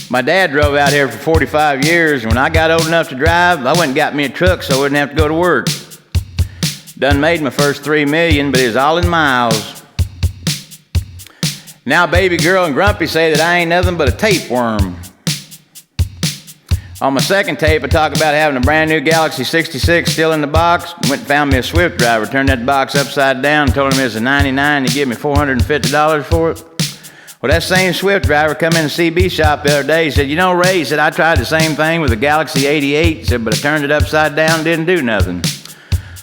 My dad drove out here for 45 years, and when I got old enough to drive, I went and got me a truck so I wouldn't have to go to work. Done made my first $3 million, but it was all in miles. Now baby girl and Grumpy say that I ain't nothing but a tapeworm. On my second tape, I talk about having a brand new Galaxy 66 still in the box. Went and found me a Swift driver, turned that box upside down, told him it was a 99, and he gave me $450 for it. Well, that same Swift driver come in the CB shop the other day. He said, you know, Ray, he said, I tried the same thing with a Galaxy 88, he said, but I turned it upside down and didn't do nothing.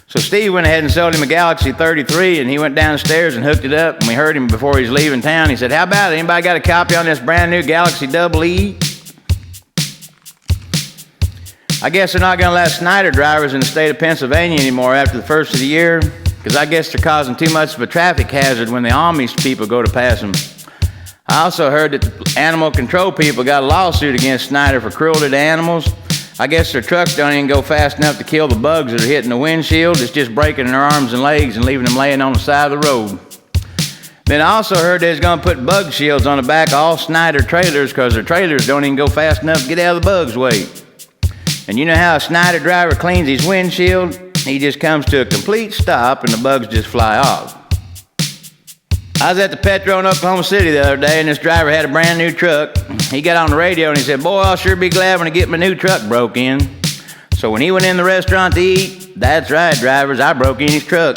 So Steve went ahead and sold him a Galaxy 33, and he went downstairs and hooked it up, and we heard him before he was leaving town. He said, how about it? Anybody got a copy on this brand new Galaxy EE? I guess they're not going to let Snyder drivers in the state of Pennsylvania anymore after the first of the year, because I guess they're causing too much of a traffic hazard when the Amish people go to pass them. I also heard that the animal control people got a lawsuit against Snyder for cruelty to animals. I guess their trucks don't even go fast enough to kill the bugs that are hitting the windshield. It's just breaking their arms and legs and leaving them laying on the side of the road. Then I also heard they was going to put bug shields on the back of all Snyder trailers because their trailers don't even go fast enough to get out of the bug's way. And you know how a Snyder driver cleans his windshield? He just comes to a complete stop and the bugs just fly off. I was at the Petro in Oklahoma City the other day, and this driver had a brand new truck. He got on the radio and he said, boy, I'll sure be glad when I get my new truck broke in. So when he went in the restaurant to eat, that's right, drivers, I broke in his truck.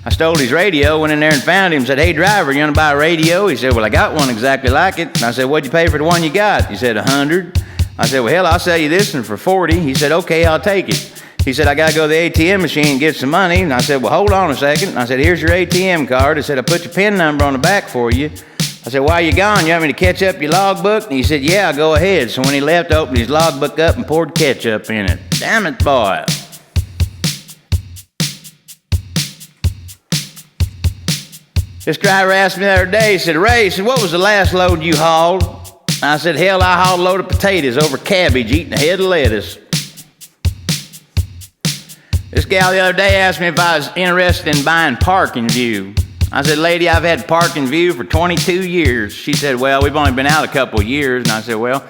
I stole his radio, went in there and found him, said, hey, driver, you want to buy a radio? He said, well, I got one exactly like it. And I said, what'd you pay for the one you got? He said, $100. I said, well, hell, I'll sell you this one for $40. He said, okay, I'll take it. He said, I got to go to the ATM machine and get some money. And I said, well, hold on a second. And I said, here's your ATM card. I said, I put your PIN number on the back for you. I said, while you gone, you want me to catch up your logbook? And he said, yeah, go ahead. So when he left, I opened his logbook up and poured ketchup in it. Damn it, boy. This driver asked me the other day, he said, Ray, he said, what was the last load you hauled? And I said, hell, I hauled a load of potatoes over cabbage, eating a head of lettuce. This gal the other day asked me if I was interested in buying Parking View. I said, lady, I've had Parking View for 22 years. She said, well, we've only been out a couple of years. And I said, well,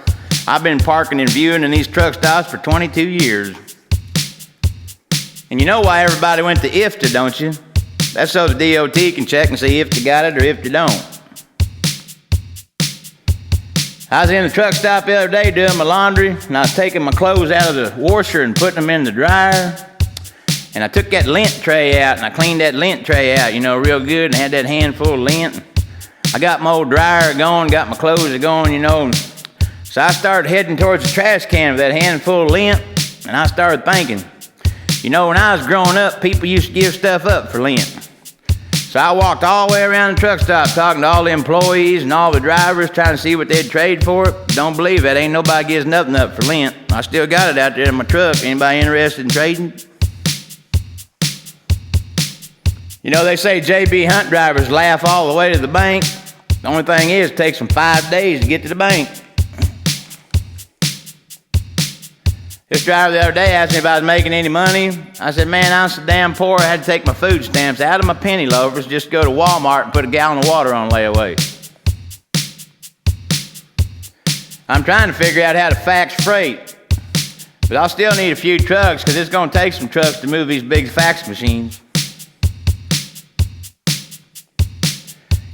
I've been parking and viewing in these truck stops for 22 years. And you know why everybody went to IFTA, don't you? That's so the DOT can check and see if they got it or if they don't. I was in the truck stop the other day doing my laundry, and I was taking my clothes out of the washer and putting them in the dryer. And I took that lint tray out, and I cleaned that lint tray out, you know, real good, and had that handful of lint. I got my old dryer going, got my clothes going, you know. So I started heading towards the trash can with that handful of lint, and I started thinking, you know, when I was growing up, people used to give stuff up for lint. So I walked all the way around the truck stop talking to all the employees and all the drivers trying to see what they'd trade for it. Don't believe it, ain't nobody gives nothing up for lint. I still got it out there in my truck. Anybody interested in trading? You know, they say JB Hunt drivers laugh all the way to the bank. The only thing is, it takes them 5 days to get to the bank. This driver the other day asked me if I was making any money. I said, man, I'm so damn poor, I had to take my food stamps out of my penny loafers just to go to Walmart and put a gallon of water on layaway. I'm trying to figure out how to fax freight. But I'll still need a few trucks because it's going to take some trucks to move these big fax machines.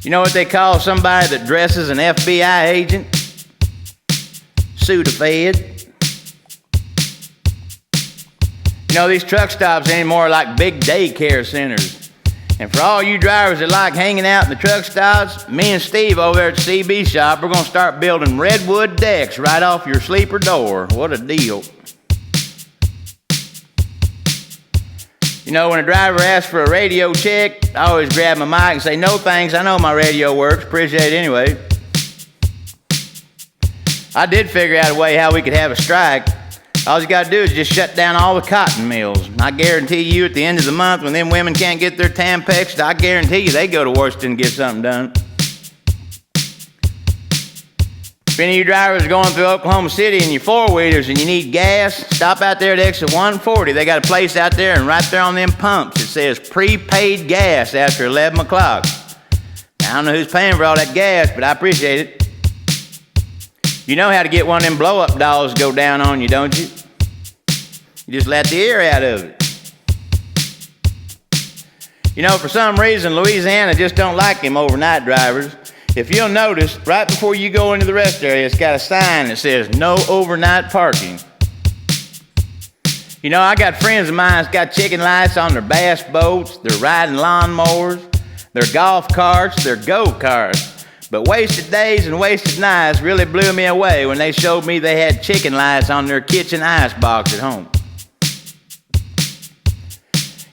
You know what they call somebody that dresses an FBI agent? Sudafed. You know, these truck stops anymore are like big daycare centers. And for all you drivers that like hanging out in the truck stops, me and Steve over there at the CB shop, we're going to start building redwood decks right off your sleeper door. What a deal. You know, when a driver asks for a radio check, I always grab my mic and say, no thanks, I know my radio works, appreciate it anyway. I did figure out a way how we could have a strike. All you got to do is just shut down all the cotton mills. I guarantee you at the end of the month when them women can't get their Tampax, I guarantee you they go to Washington and get something done. If any of you drivers are going through Oklahoma City in your four-wheelers and you need gas, stop out there at exit 140. They got a place out there, and right there on them pumps it says prepaid gas after 11 o'clock. Now, I don't know who's paying for all that gas, but I appreciate it. You know how to get one of them blow-up dolls to go down on you, don't you? You just let the air out of it. You know, for some reason, Louisiana just don't like them overnight drivers. If you'll notice, right before you go into the rest area, it's got a sign that says, no overnight parking. You know, I got friends of mine that's got chicken lights on their bass boats, their riding lawnmowers, their golf carts, their go-karts. But wasted days and wasted nights really blew me away when they showed me they had chicken lights on their kitchen ice box at home.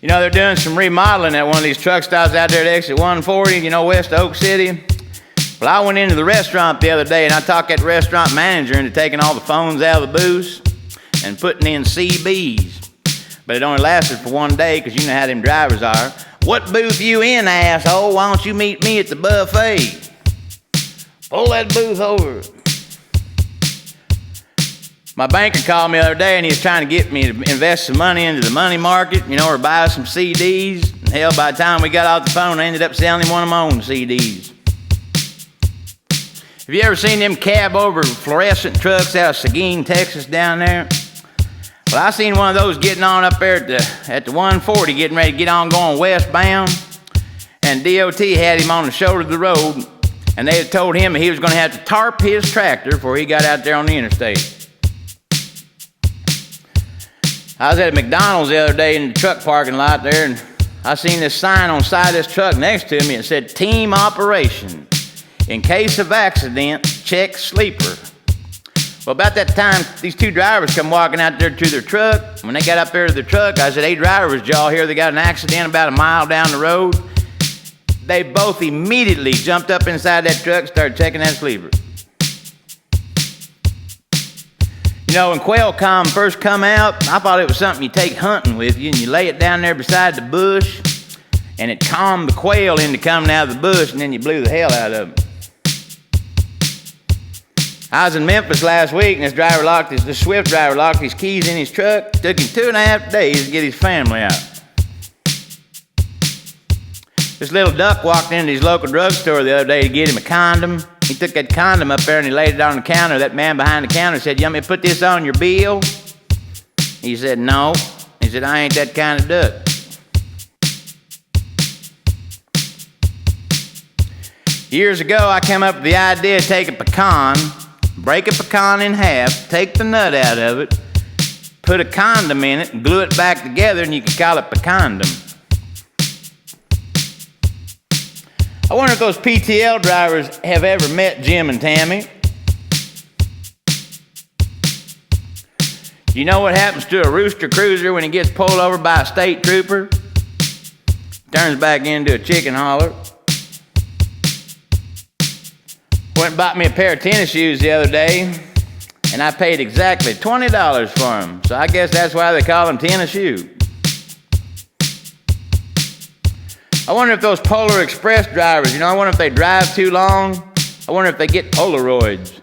You know, they're doing some remodeling at one of these truck stops out there at exit 140, you know, west of Oak City. Well, I went into the restaurant the other day and I talked that restaurant manager into taking all the phones out of the booths and putting in CBs. But it only lasted for one day because you know how them drivers are. What booth you in, asshole? Why don't you meet me at the buffet? Pull that booth over. My banker called me the other day and he was trying to get me to invest some money into the money market, you know, or buy some CDs. And hell, by the time we got off the phone, I ended up selling him one of my own CDs. Have you ever seen them cab over fluorescent trucks out of Seguin, Texas down there? Well, I seen one of those getting on up there at the 140, getting ready to get on going westbound. And DOT had him on the shoulder of the road. And they had told him that he was going to have to tarp his tractor before he got out there on the interstate. I was at a McDonald's the other day in the truck parking lot there, and I seen this sign on the side of this truck next to me. It said, team operation. In case of accident, check sleeper. Well, about that time, these two drivers come walking out there to their truck. When they got up there to their truck, I said, hey, drivers, did y'all hear they got an accident about a mile down the road? They both immediately jumped up inside that truck and started checking that sleeper. You know, when quail calm first come out, I thought it was something you take hunting with you, and you lay it down there beside the bush, and it calmed the quail into coming out of the bush, and then you blew the hell out of them. I was in Memphis last week, and this Swift driver locked his keys in his truck. It took him 2.5 days to get his family out. This little duck walked into his local drugstore the other day to get him a condom. He took that condom up there and he laid it on the counter. That man behind the counter said, you want me to put this on your bill? He said, no. He said, I ain't that kind of duck. Years ago, I came up with the idea to take a pecan, break a pecan in half, take the nut out of it, put a condom in it, and glue it back together, and you could call it pecandom. I wonder if those PTL drivers have ever met Jim and Tammy. You know what happens to a rooster cruiser when he gets pulled over by a state trooper? Turns back into a chicken hauler. Went and bought me a pair of tennis shoes the other day, and I paid exactly $20 for them. So I guess that's why they call them tennis shoes. I wonder if those Polar Express drivers, I wonder if they drive too long. I wonder if they get Polaroids.